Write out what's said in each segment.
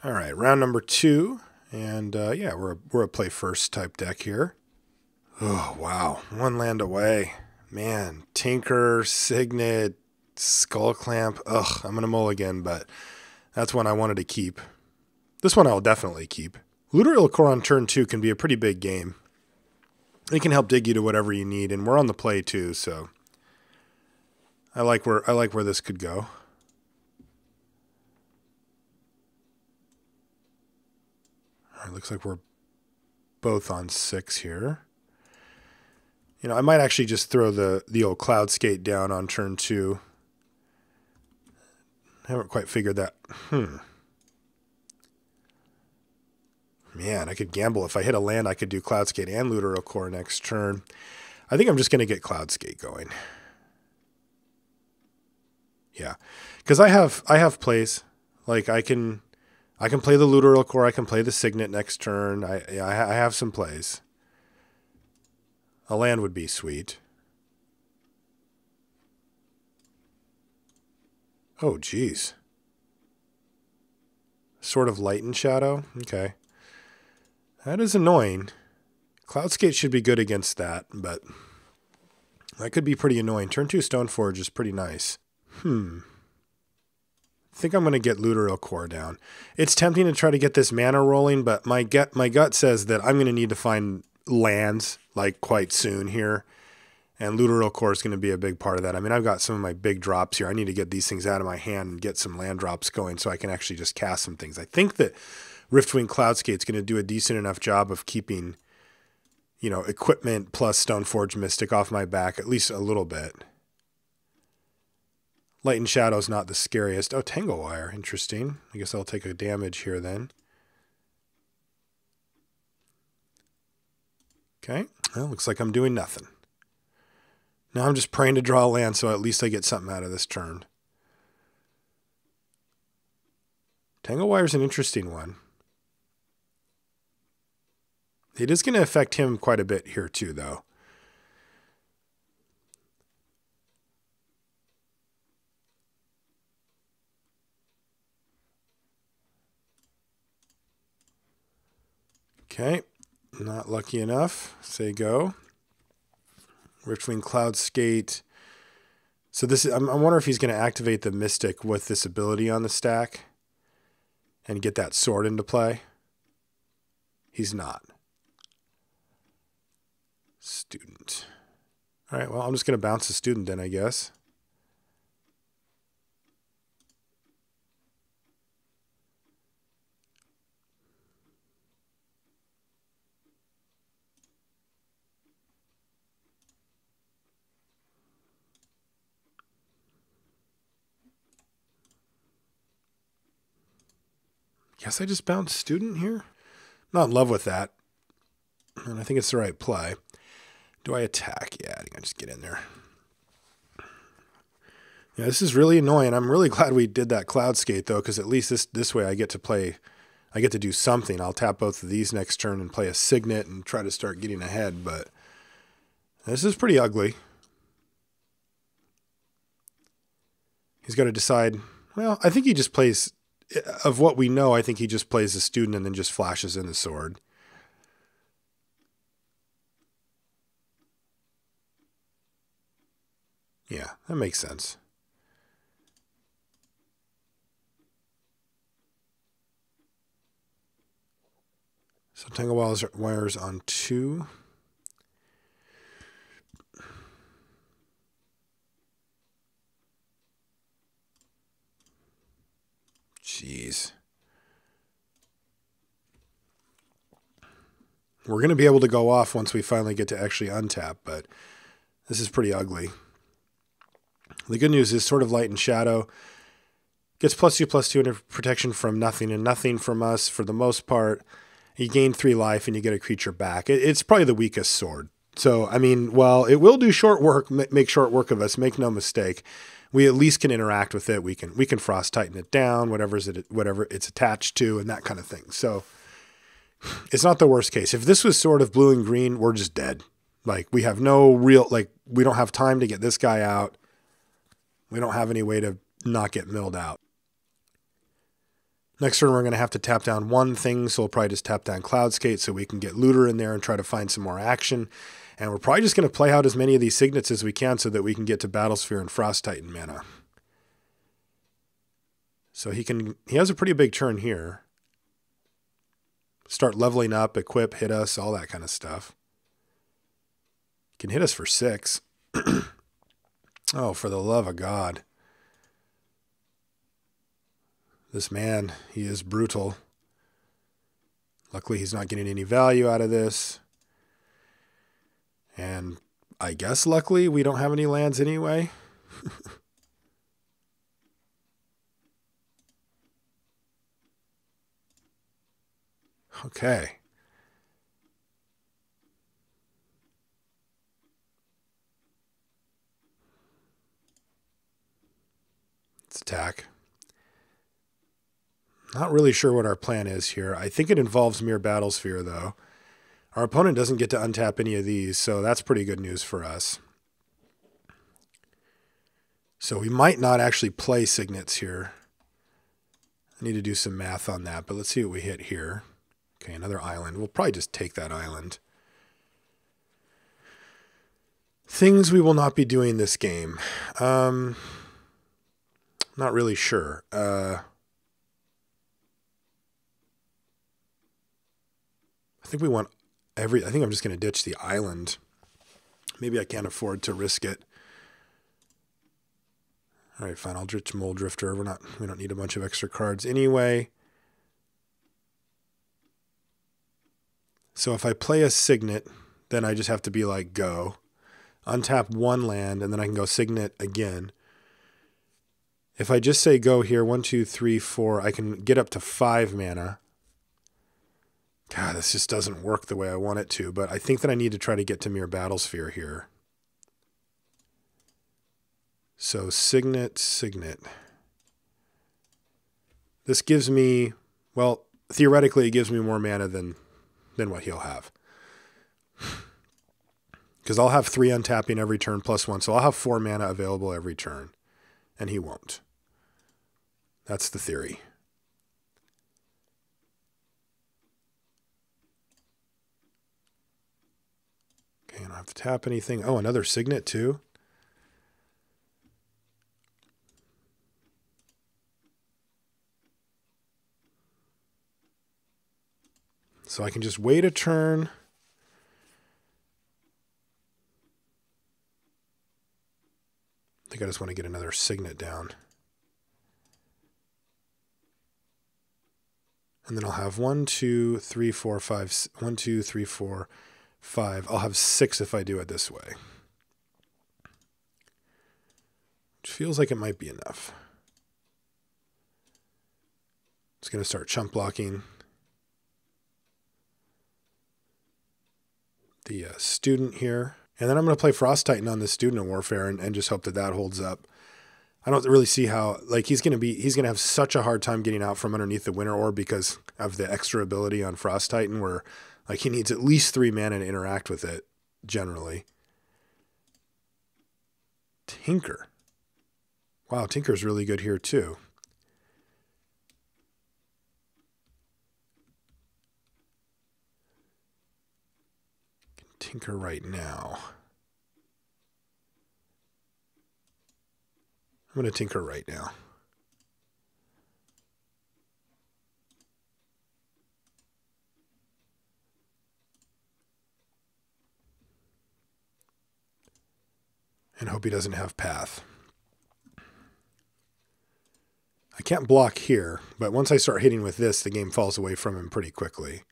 All right, round number 2, and yeah, we're a play first type deck here. Oh wow, 1 land away, man. Tinker, Signet, Skullclamp. Ugh, I'm gonna mulligan, but that's one I wanted to keep. This one I'll definitely keep. Looter il-Kor on turn 2 can be a pretty big game. It can help dig you to whatever you need, and we're on the play too, so I like where this could go. All right, looks like we're both on 6 here. You know, I might actually just throw the old Cloudskate down on turn 2. I haven't quite figured that. Man, I could gamble. If I hit a land, I could do Cloudskate and Looter il-Kor next turn. I think I'm just going to get Cloudskate going. Yeah, because I have plays. Like I can play the Looter il-Kor. I can play the Signet next turn. I have some plays. A land would be sweet. Oh, geez. Sort of Light and Shadow. Okay. That is annoying. Cloudskate should be good against that, but that could be pretty annoying. Turn 2 Stoneforge is pretty nice. I think I'm going to get Looter il-Kor down. It's tempting to try to get this mana rolling, but my gut says that I'm going to need to find lands like quite soon here, and Looter il-Kor is going to be a big part of that. I mean, I've got some of my big drops here. I need to get these things out of my hand and get some land drops going so I can actually just cast some things. I think that Riftwing Cloudskate is going to do a decent enough job of keeping, you know, equipment plus Stoneforge Mystic off my back, at least a little bit. Light and Shadow's not the scariest. Oh, Tangle Wire. Interesting. I guess I'll take a damage here then. Okay. Well, looks like I'm doing nothing. Now I'm just praying to draw a land so at least I get something out of this turn. Tangle Wire's an interesting one. It is going to affect him quite a bit here too, though. Okay, not lucky enough. Say go. Riftwing Cloudskate. So this is, I wonder if he's going to activate the Mystic with this ability on the stack and get that sword into play. He's not. Student. All right, well, I'm just going to bounce the student then, I guess. Guess I just bounced student here. I'm not in love with that. And I think it's the right play. Do I attack? Yeah, I think I just get in there. Yeah, this is really annoying. I'm really glad we did that Cloudskate, though, because at least this way I get to play, I get to do something. I'll tap both of these next turn and play a Signet and try to start getting ahead, but this is pretty ugly. He's got to decide. Well, I think he just plays, of what we know, I think he just plays the student and then just flashes in the sword. Yeah, that makes sense. So Tangle Wires on 2. Jeez. We're going to be able to go off once we finally get to actually untap, but this is pretty ugly. The good news is sort of Light and Shadow gets +2/+2 into protection from nothing and nothing from us for the most part. You gain 3 life and you get a creature back. It's probably the weakest sword. So, I mean, while it will do short work, make short work of us, make no mistake, we at least can interact with it. We can Frost Titan it down, whatever it's attached to, and that kind of thing. So it's not the worst case. If this was sort of blue and green, we're just dead. Like, we have no real, like, we don't have time to get this guy out. We don't have any way to not get milled out. Next turn, we're going to have to tap down one thing, so we'll probably just tap down Cloudskate so we can get Looter in there and try to find some more action. And we're probably just going to play out as many of these Signets as we can so that we can get to Battlesphere and Frost Titan mana. So he has a pretty big turn here. Start leveling up, equip, hit us, all that kind of stuff. Can hit us for 6. Oh, for the love of God. This man, he is brutal. Luckily, he's not getting any value out of this. And I guess luckily, we don't have any lands anyway. Okay. Let's attack. Not really sure what our plan is here. I think it involves Myr Battlesphere, though. Our opponent doesn't get to untap any of these, so that's pretty good news for us. So we might not actually play Signets here. I need to do some math on that, but let's see what we hit here. Okay, another island. We'll probably just take that island. Things we will not be doing this game. Not really sure. I think we want I think I'm just going to ditch the island. Maybe I can't afford to risk it. All right, fine. I'll ditch Mulldrifter. We don't need a bunch of extra cards anyway. So if I play a Signet, then I just have to be like, go. Untap one land, and then I can go Signet again. If I just say go here, 1, 2, 3, 4, I can get up to 5 mana. God, this just doesn't work the way I want it to, but I think that I need to try to get to Myr Battlesphere here. So Signet. This gives me, well, theoretically it gives me more mana than what he'll have. Because I'll have 3 untapping every turn plus 1, so I'll have 4 mana available every turn, and he won't. That's the theory. Okay, I don't have to tap anything. Oh, another Signet too? So I can just wait a turn. I think I just want to get another Signet down. And then I'll have 1, 2, 3, 4, 5. 1, 2, 3, 4, 5. I'll have 6 if I do it this way. Which feels like it might be enough. It's going to start chump blocking the student here. And then I'm going to play Frost Titan on the Student of Warfare and just hope that that holds up. I don't really see how, like, he's going to have such a hard time getting out from underneath the Winter Orb because of the extra ability on Frost Titan where, like, he needs at least 3 mana to interact with it, generally. Tinker. Wow, Tinker's really good here, too. Tinker right now. I'm going to Tinker right now. And hope he doesn't have Path. I can't block here, but once I start hitting with this, the game falls away from him pretty quickly.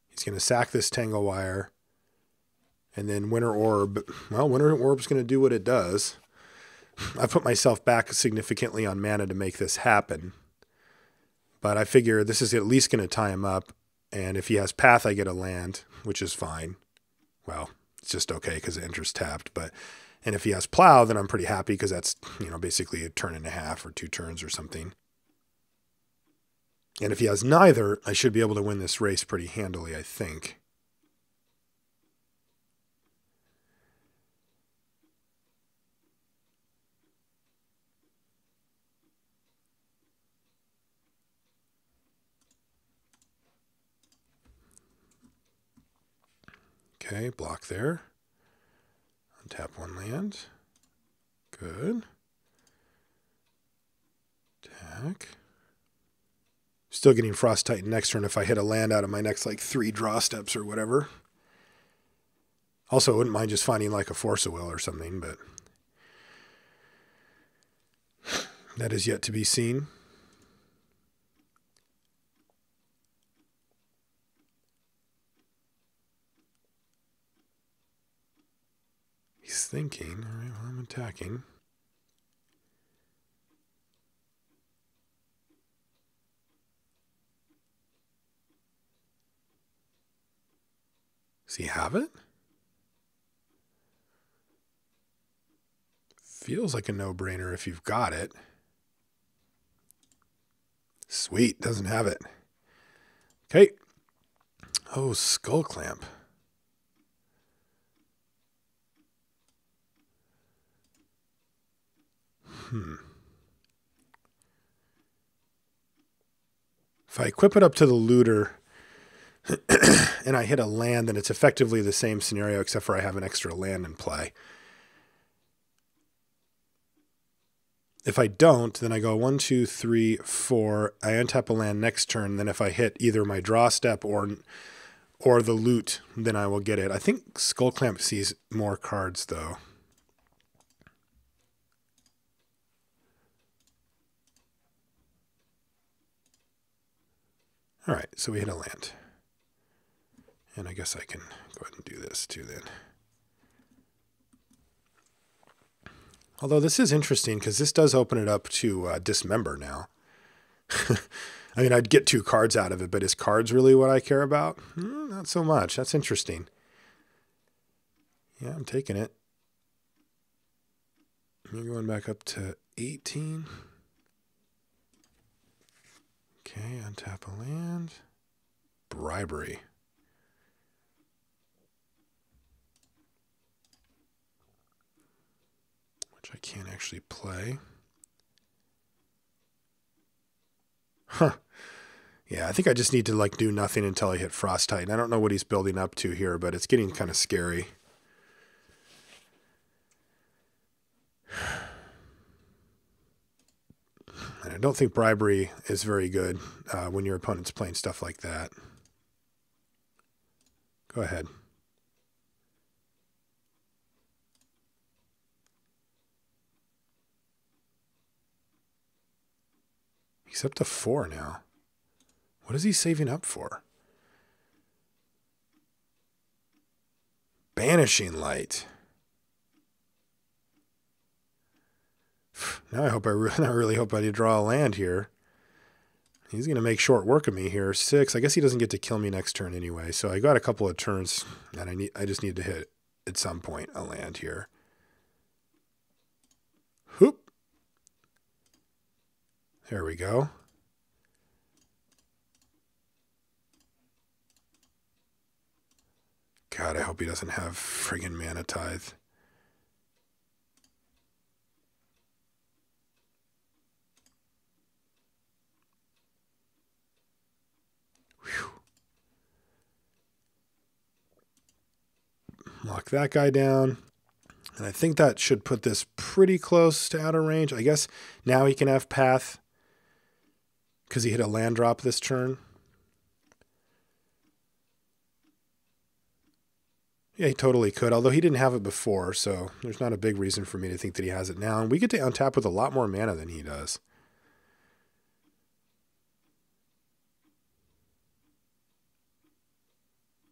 He's going to sack this Tangle Wire. And then Winter Orb. Well, Winter Orb's going to do what it does. I put myself back significantly on mana to make this happen. But I figure this is at least going to tie him up. And if he has Path, I get a land, which is fine. Well, it's just okay because the Enter's tapped. And if he has Plow, then I'm pretty happy because that's, basically a turn and a half or 2 turns or something. And if he has neither, I should be able to win this race pretty handily, I think. Okay, block there. Untap one land. Good. Attack. Still getting Frost Titan next turn if I hit a land out of my next like 3 draw steps or whatever. Also, I wouldn't mind just finding like a Force of Will or something, but that is yet to be seen. He's thinking, all right, well, I'm attacking. Does he have it? Feels like a no-brainer if you've got it. Sweet, doesn't have it. Okay. Oh, Skullclamp. If I equip it up to the looter and I hit a land, then it's effectively the same scenario except for I have an extra land in play. If I don't, then I go 1, 2, 3, 4. I untap a land next turn. Then if I hit either my draw step or the loot, then I will get it. I think Skullclamp sees more cards, though. All right, so we hit a land. And I guess I can go ahead and do this too then. Although this is interesting because this does open it up to Dismember now. I mean, I'd get 2 cards out of it, but is cards really what I care about? Not so much. That's interesting. Yeah, I'm taking it. I'm going back up to 18. Okay, untap a land. Bribery. Which I can't actually play. Huh. Yeah, I think I just need to like do nothing until I hit Frost Titan. I don't know what he's building up to here, but it's getting kind of scary. And I don't think Bribery is very good when your opponent's playing stuff like that. Go ahead. He's up to 4 now. What is he saving up for? Banishing Light. Now I really hope I draw a land here. He's going to make short work of me here. 6. I guess he doesn't get to kill me next turn anyway. So I got a couple of turns, and I just need to hit at some point a land here. Hoop. There we go. God, I hope he doesn't have friggin' Mana Tithe. Whew. Lock that guy down. And I think that should put this pretty close to outer range. I guess now he can have Path because he hit a land drop this turn. Yeah, he totally could, although he didn't have it before, so there's not a big reason for me to think that he has it now. And we get to untap with a lot more mana than he does.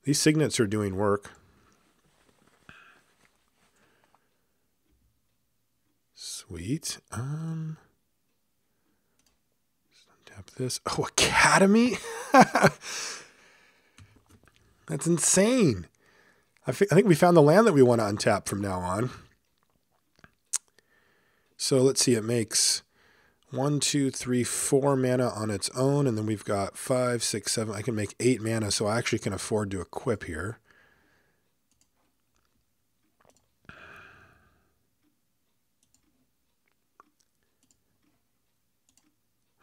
These signets are doing work. Sweet. Untap this. Oh, Academy? That's insane. I think we found the land that we want to untap from now on. So let's see, it makes 1, 2, 3, 4 mana on its own, and then we've got 5, 6, 7. I can make 8 mana, so I actually can afford to equip here.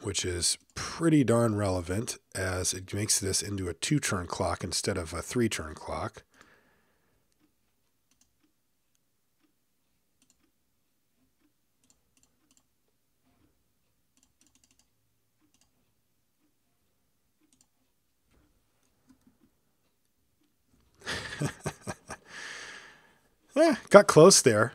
Which is pretty darn relevant as it makes this into a 2-turn clock instead of a 3-turn clock. Got close there.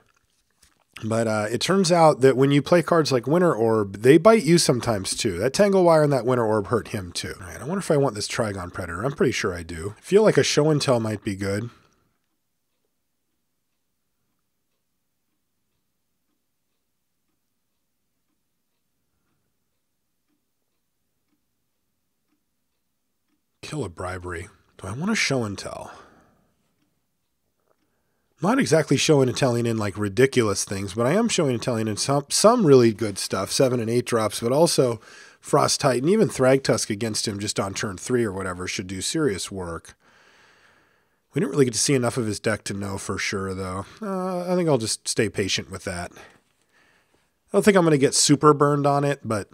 But it turns out that when you play cards like Winter Orb, they bite you sometimes too. That Tangle Wire and that Winter Orb hurt him too. All right, I wonder if I want this Trigon Predator. I'm pretty sure I do. I feel like a Show and Tell might be good. Kill a Bribery. Do I want to Show and Tell? Not exactly showing and telling in like ridiculous things, but I am showing and telling in some really good stuff, 7 and 8 drops, but also Frost Titan, even Thragtusk against him just on turn 3 or whatever should do serious work. We didn't really get to see enough of his deck to know for sure, though. I think I'll just stay patient with that. I don't think I'm going to get super burned on it, but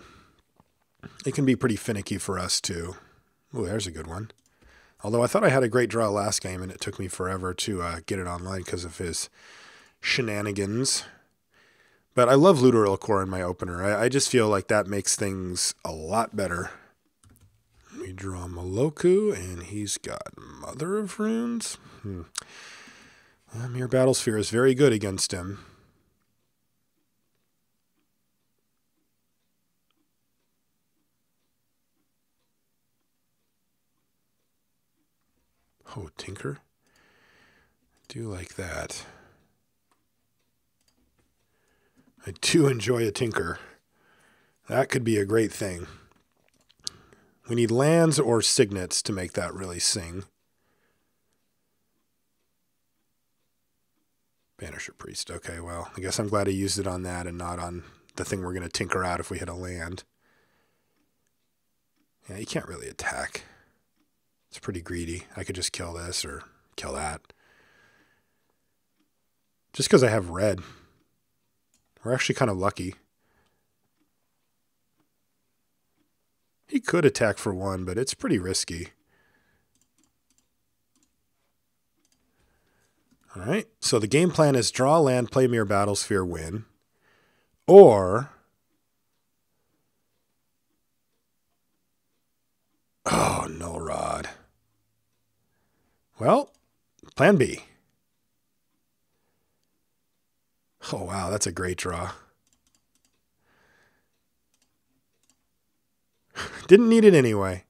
it can be pretty finicky for us too. Ooh, there's a good one. Although I thought I had a great draw last game, and it took me forever to get it online because of his shenanigans. But I love Looter il-Kor in my opener. I just feel like that makes things a lot better. We draw Meloku, and he's got Mother of Runes. Myr Battlesphere is very good against him. Oh, Tinker. I do like that. I do enjoy a Tinker. That could be a great thing. We need lands or signets to make that really sing. Banisher Priest. Okay, well, I guess I'm glad I used it on that and not on the thing we're going to tinker out if we hit a land. Yeah, you can't really attack. It's pretty greedy. I could just kill this or kill that. Just because I have red. We're actually kind of lucky. He could attack for 1, but it's pretty risky. All right. So the game plan is draw land, play Myr Battlesphere, win. Or... oh, no rod. Well, plan B. Oh, wow, that's a great draw. Didn't need it anyway.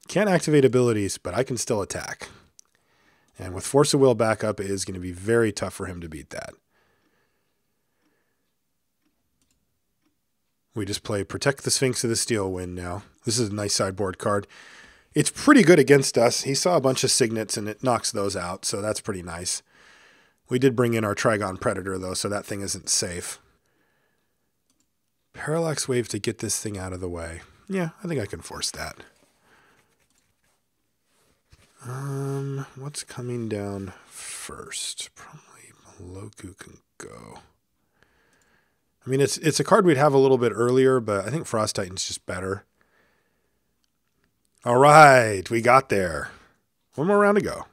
Can't activate abilities, but I can still attack. And with Force of Will backup, it is going to be very tough for him to beat that. We just play Protect the Sphinx of the Steel Wind now. This is a nice sideboard card. It's pretty good against us. He saw a bunch of Signets and it knocks those out, so that's pretty nice. We did bring in our Trigon Predator, though, so that thing isn't safe. Parallax Wave to get this thing out of the way. Yeah, I think I can force that. What's coming down first? Probably Meloku can go. I mean, it's a card we'd have a little bit earlier, but I think Frost Titan's just better. All right, we got there. One more round to go.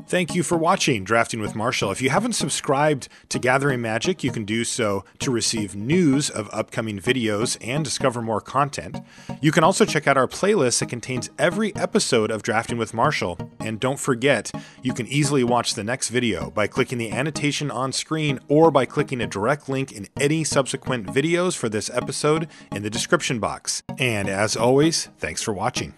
Thank you for watching Drafting with Marshall. If you haven't subscribed to Gathering Magic, you can do so to receive news of upcoming videos and discover more content. You can also check out our playlist that contains every episode of Drafting with Marshall. And don't forget, you can easily watch the next video by clicking the annotation on screen or by clicking a direct link in any subsequent videos for this episode in the description box. And as always, thanks for watching.